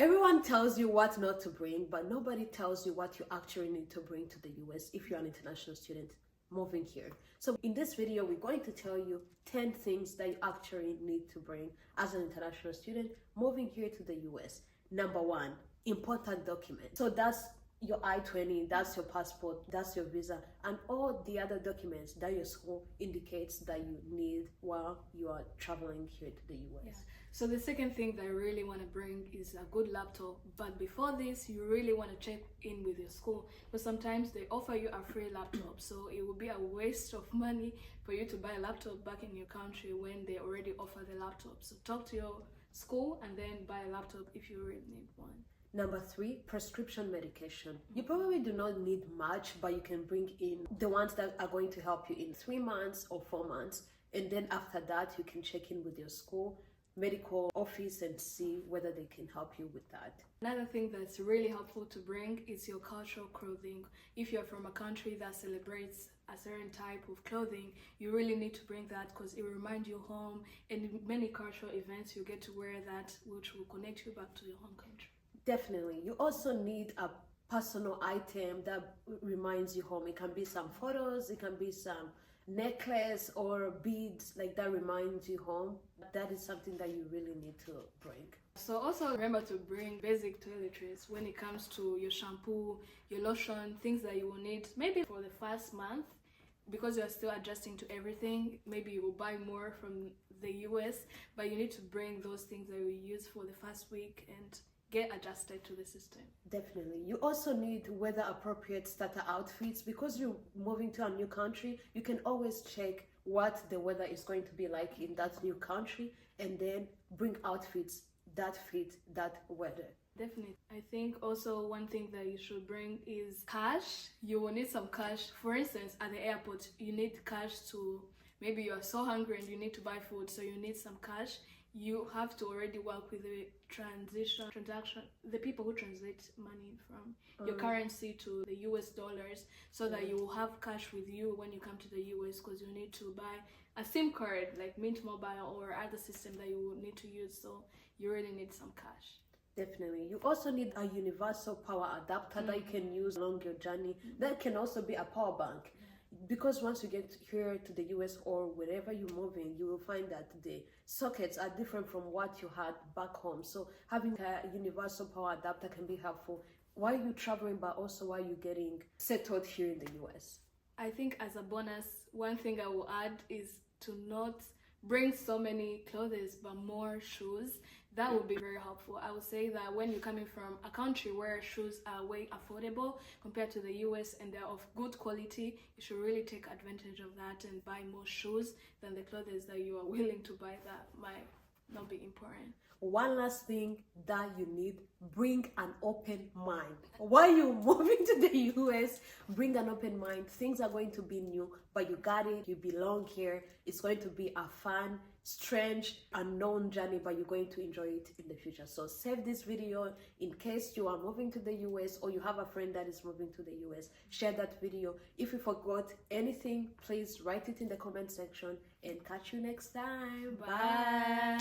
Everyone tells you what not to bring, but nobody tells you what you actually need to bring to the US if you're an international student moving here. So in this video, we're going to tell you 10 things that you actually need to bring as an international student moving here to the US. Number one, important documents. So that's your I-20, that's your passport, that's your visa, and all the other documents that your school indicates that you need while you are traveling here to the US. Yeah. So the second thing that I really want to bring is a good laptop. But before this, you really want to check in with your school, because sometimes they offer you a free laptop. So it will be a waste of money for you to buy a laptop back in your country when they already offer the laptop. So talk to your school and then buy a laptop if you really need one. Number three, prescription medication. You probably do not need much, but you can bring in the ones that are going to help you in 3 months or 4 months. And then after that, you can check in with your school medical office and see whether they can help you with that. Another thing that's really helpful to bring is your cultural clothing. If you're from a country that celebrates a certain type of clothing, you really need to bring that because it will remind you home, and in many cultural events you get to wear that, which will connect you back to your home country. Definitely. You also need a personal item that reminds you home. It can be some photos, it can be some necklace or beads like that reminds you home. That is something that you really need to bring. So also remember to bring basic toiletries when it comes to your shampoo, your lotion, things that you will need maybe for the first month, because you're still adjusting to everything. Maybe you will buy more from the US, but you need to bring those things that you use for the first week and get adjusted to the system. Definitely. You also need weather appropriate starter outfits. Because you're moving to a new country, you can always check what the weather is going to be like in that new country and then bring outfits that fit that weather. Definitely. I think also one thing that you should bring is cash. You will need some cash. For instance, at the airport, you need cash to, maybe you are so hungry and you need to buy food, so you need some cash. You have to already work with the transaction, the people who translate money from your currency to the US dollars, so that you will have cash with you when you come to the US, because you need to buy a SIM card like Mint Mobile or other system that you will need to use, so you really need some cash. Definitely. You also need a universal power adapter that you can use along your journey. That can also be a power bank. Because once you get here to the US or wherever you're moving, you will find that the sockets are different from what you had back home. So having a universal power adapter can be helpful while you're traveling, but also while you're getting settled here in the US. I think as a bonus, one thing I will add is to not bring so many clothes but more shoes. That would be very helpful. I would say that when you're coming from a country where shoes are way affordable compared to the US and they're of good quality, you should really take advantage of that and buy more shoes than the clothes that you are willing to buy that might not be important. One last thing that you need, bring an open mind. While you're moving to the US, bring an open mind. Things are going to be new, but you got it. You belong here. It's going to be a fun, strange, unknown journey, but you're going to enjoy it in the future. So save this video in case you are moving to the US or you have a friend that is moving to the US. Share that video. If you forgot anything, please write it in the comment section, and catch you next time. Bye.